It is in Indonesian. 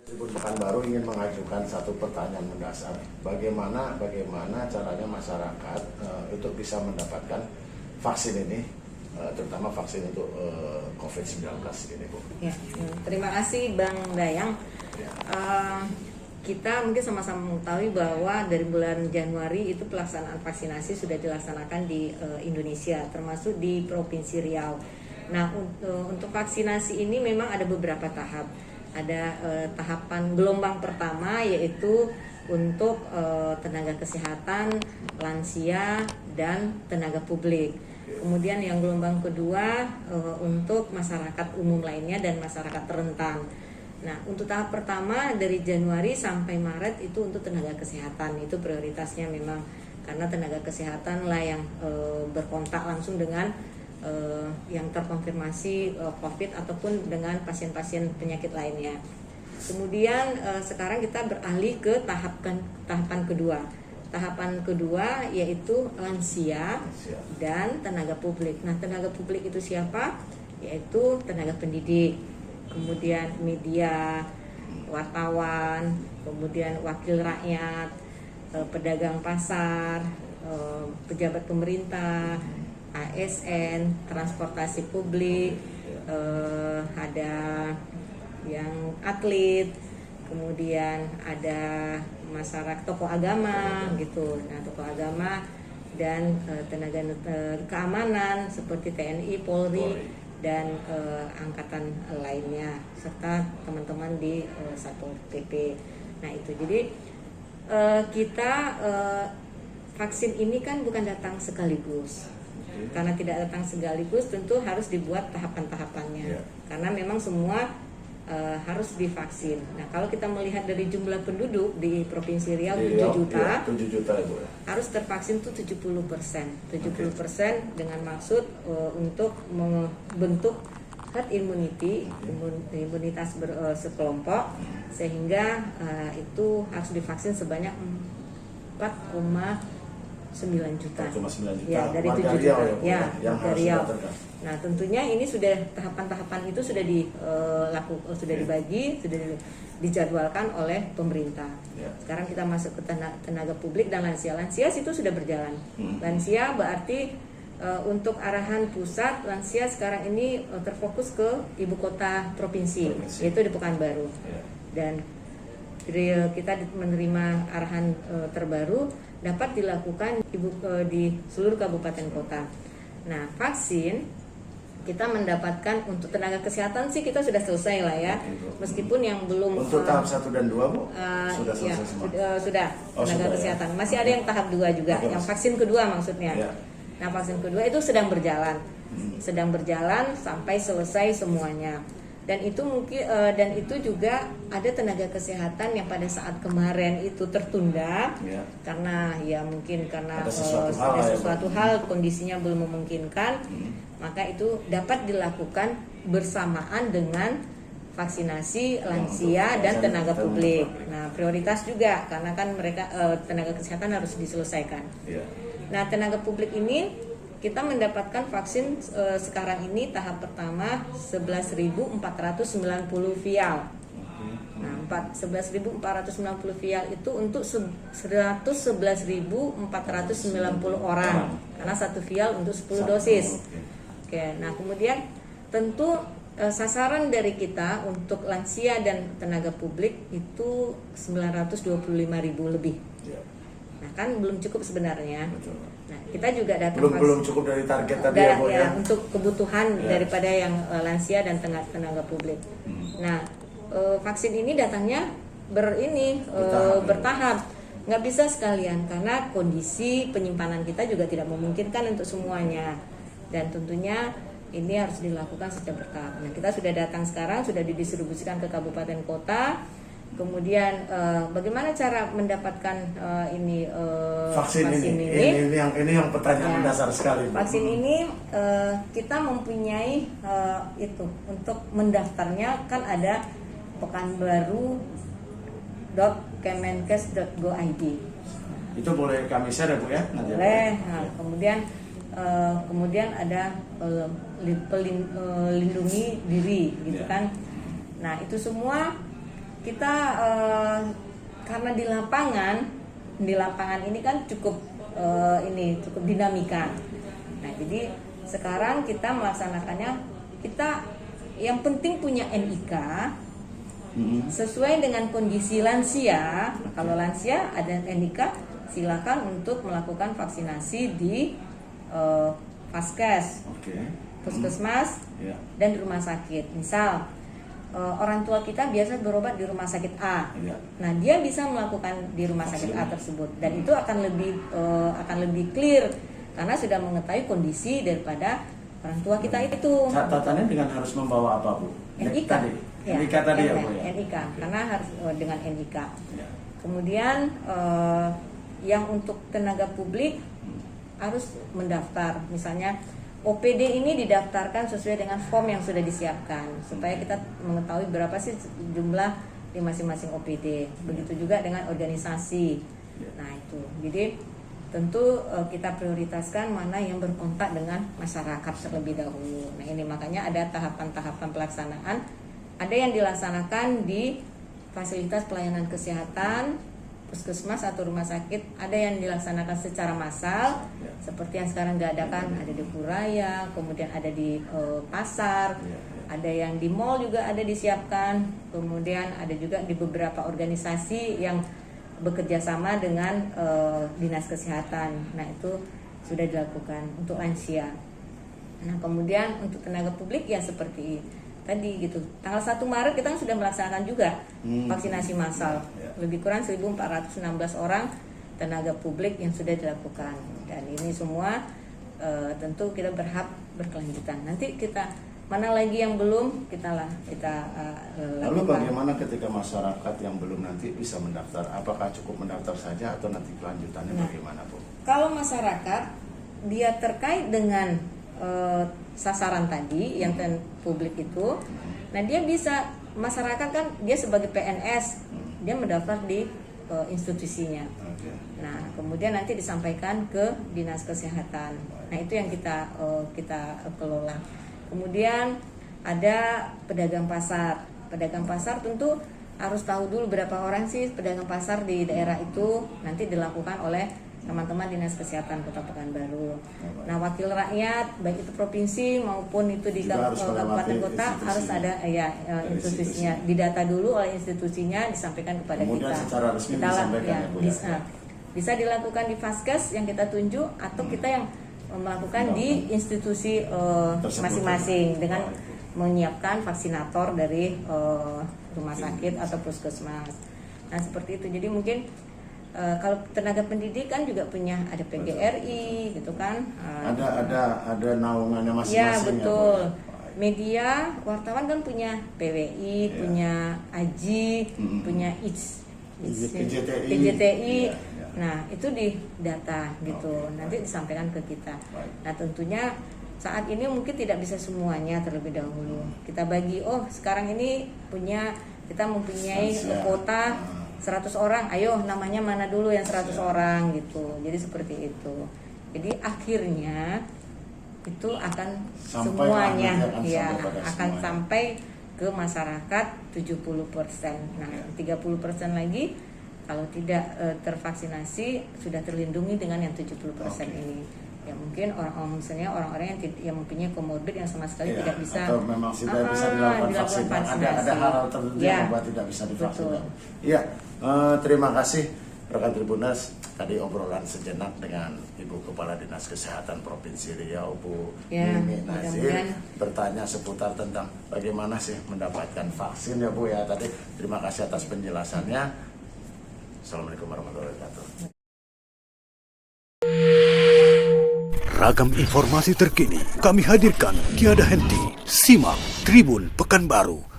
Pekanbaru ingin mengajukan satu pertanyaan mendasar, bagaimana caranya masyarakat untuk bisa mendapatkan vaksin ini, terutama vaksin untuk COVID-19 ini, Bu. Ya, terima kasih Bang Dayang. Ya. Kita mungkin sama-sama mengetahui bahwa dari bulan Januari itu pelaksanaan vaksinasi sudah dilaksanakan di Indonesia, termasuk di Provinsi Riau. Nah, untuk vaksinasi ini memang ada beberapa tahap. Ada tahapan gelombang pertama, yaitu untuk tenaga kesehatan, lansia, dan tenaga publik. Kemudian yang gelombang kedua untuk masyarakat umum lainnya dan masyarakat rentan. Nah, untuk tahap pertama dari Januari sampai Maret itu untuk tenaga kesehatan, itu prioritasnya memang karena tenaga kesehatan lah yang berkontak langsung dengan yang terkonfirmasi COVID ataupun dengan pasien-pasien penyakit lainnya. Kemudian sekarang kita beralih ke tahapan kedua. Tahapan kedua yaitu lansia dan tenaga publik. Nah, tenaga publik itu siapa? Yaitu tenaga pendidik, kemudian media, wartawan, kemudian wakil rakyat, pedagang pasar, pejabat pemerintah, ASN, transportasi publik, ada yang atlet, kemudian ada masyarakat, tokoh agama gitu. Nah, tokoh agama dan tenaga keamanan seperti TNI, Polri, dan angkatan lainnya serta teman-teman di Satpol PP. Nah, itu jadi kita vaksin ini kan bukan datang sekaligus. Karena tidak datang sekaligus, tentu harus dibuat tahapan-tahapannya. Karena memang semua harus divaksin. Nah, kalau kita melihat dari jumlah penduduk di Provinsi Riau 7 juta, 7 juta itu harus tervaksin tuh 70%. 70% dengan maksud untuk membentuk herd immunity, imunitas sekelompok, sehingga itu harus divaksin sebanyak 4,9 juta. 4,9 juta. Ya, dari 7 juta. Ya, dari Riau. Nah, tentunya ini sudah tahapan-tahapan itu sudah sudah dibagi, sudah dijadwalkan oleh pemerintah. Sekarang kita masuk ke tenaga publik dan lansia. Lansia itu sudah berjalan. Lansia berarti untuk arahan pusat, lansia sekarang ini terfokus ke ibu kota provinsi, yaitu di Pekanbaru. Dan kita menerima arahan terbaru dapat dilakukan di seluruh kabupaten kota. Nah, vaksin kita mendapatkan untuk tenaga kesehatan sih kita sudah selesai lah ya. Meskipun yang belum untuk tahap 1 dan 2, Bu, sudah selesai ya, semua. Sudah tenaga sudah, kesehatan. Ya. Masih ada yang tahap 2 juga, yang vaksin kedua maksudnya. Ya. Nah, vaksin kedua itu sedang berjalan. Sedang berjalan sampai selesai semuanya. Dan itu mungkin dan itu juga ada tenaga kesehatan yang pada saat kemarin itu tertunda karena ya mungkin karena ada sesuatu hal kondisinya belum memungkinkan, maka itu dapat dilakukan bersamaan dengan vaksinasi lansia dan tenaga publik. Nah, prioritas juga karena kan mereka tenaga kesehatan harus diselesaikan. Nah, tenaga publik ini kita mendapatkan vaksin sekarang ini tahap pertama 11.490 vial. Nah, 11.490 vial itu untuk 111.490 orang. Karena satu vial untuk 10 dosis. Oke, nah kemudian tentu sasaran dari kita untuk lansia dan tenaga publik itu 925.000 lebih. Nah, kan belum cukup sebenarnya. Nah, kita juga datang belum cukup dari target tadi ya, untuk kebutuhan daripada yang lansia dan tenaga publik. Nah, vaksin ini datangnya bertahap. Nggak bisa sekalian karena kondisi penyimpanan kita juga tidak memungkinkan untuk semuanya. Dan tentunya ini harus dilakukan secara bertahap. Nah, kita sudah datang sekarang, sudah didistribusikan ke kabupaten kota. Kemudian bagaimana cara mendapatkan vaksin ini? Ini yang pertanyaan mendasar sekali. Vaksin ini kita mempunyai itu untuk mendaftarnya kan ada pekanbaru.kemenkes.go.id. Itu boleh kami share ya, Bu ya? Boleh. Nah, kemudian ada lindungi diri gitu kan. Nah, itu semua kita karena di lapangan ini kan cukup cukup dinamika. Nah, jadi sekarang kita melaksanakannya, kita yang penting punya NIK sesuai dengan kondisi lansia. Kalau lansia ada NIK, silakan untuk melakukan vaksinasi di Vaskes, puskesmas, dan di rumah sakit. Misal orang tua kita biasa berobat di rumah sakit A, nah dia bisa melakukan di rumah sakit A tersebut, dan itu akan lebih clear karena sudah mengetahui kondisi daripada orang tua kita itu. Catatannya dengan harus membawa apa, Bu? NIK. NIK tadi ya, Bu ya. NIK, karena harus dengan NIK. Kemudian yang untuk tenaga publik harus mendaftar. Misalnya OPD ini didaftarkan sesuai dengan form yang sudah disiapkan supaya kita mengetahui berapa sih jumlah di masing-masing OPD. Begitu juga dengan organisasi. Nah, itu. Jadi tentu kita prioritaskan mana yang berkontak dengan masyarakat terlebih dahulu. Nah, ini makanya ada tahapan-tahapan pelaksanaan. Ada yang dilaksanakan di fasilitas pelayanan kesehatan, puskesmas atau rumah sakit. Ada yang dilaksanakan secara massal, seperti yang sekarang diadakan, ada di Puraya, kemudian ada di pasar, ada yang di mall juga ada disiapkan, kemudian ada juga di beberapa organisasi yang bekerja sama dengan dinas kesehatan. Nah, itu sudah dilakukan untuk lansia. Nah, kemudian untuk tenaga publik ya seperti tadi gitu. Tanggal 1 Maret kita sudah melaksanakan juga vaksinasi massal. Lebih kurang 1.416 orang tenaga publik yang sudah dilakukan. Dan ini semua tentu kita berhak berkelanjutan. Nanti kita mana lagi yang belum kita Lalu bagaimana ketika masyarakat yang belum nanti bisa mendaftar? Apakah cukup mendaftar saja atau nanti kelanjutannya bagaimana, Bu? Kalau masyarakat dia terkait dengan sasaran tadi yang publik itu, nah dia bisa, masyarakat kan dia sebagai PNS, dia mendaftar di institusinya. Nah, kemudian nanti disampaikan ke dinas kesehatan. Nah, itu yang kita kelola. Kemudian ada pedagang pasar. Pedagang pasar tentu harus tahu dulu berapa orang sih pedagang pasar di daerah itu, nanti dilakukan oleh teman-teman Dinas Kesehatan Kota Pekanbaru. Nah, wakil rakyat baik itu provinsi maupun itu di kabupaten kota harus ada institusinya, didata dulu oleh institusinya, disampaikan kepada kemudian kita. Secara resmi disampaikan bisa dilakukan di Vaskes yang kita tunjuk atau kita yang melakukan di institusi masing-masing dengan menyiapkan vaksinator dari rumah sakit atau puskesmas. Nah, seperti itu. Jadi mungkin kalau tenaga pendidikan juga punya, ada PGRI gitu kan, ada naungannya masing-masing. Ya, betul. Media wartawan kan punya PWI, punya AJI, punya PJTI. Nah, itu di data gitu. Nanti disampaikan ke kita. Nah, tentunya saat ini mungkin tidak bisa semuanya terlebih dahulu. Kita bagi, sekarang ini kita mempunyai kuota 100 orang, ayo namanya mana dulu yang 100 orang gitu. Jadi seperti itu. Jadi akhirnya itu akan semuanya akan sampai ke masyarakat 70%. Nah, 30% lagi kalau tidak tervaksinasi sudah terlindungi dengan yang 70% ini. Ya mungkin orang-orang yang mempunyai komorbid yang sama sekali tidak bisa, atau memang tidak bisa dilakukan vaksinasi. Ada hal-hal tertentu yang membuat tidak bisa divaksinasi. Iya, terima kasih rekan Tribuners. Tadi obrolan sejenak dengan Ibu Kepala Dinas Kesehatan Provinsi Riau, Bu Mimi Nazir, bertanya seputar tentang bagaimana sih mendapatkan vaksin ya, Bu ya. Tadi terima kasih atas penjelasannya. Assalamualaikum warahmatullahi wabarakatuh. Ragam informasi terkini kami hadirkan tiada henti. Simak Tribun Pekanbaru.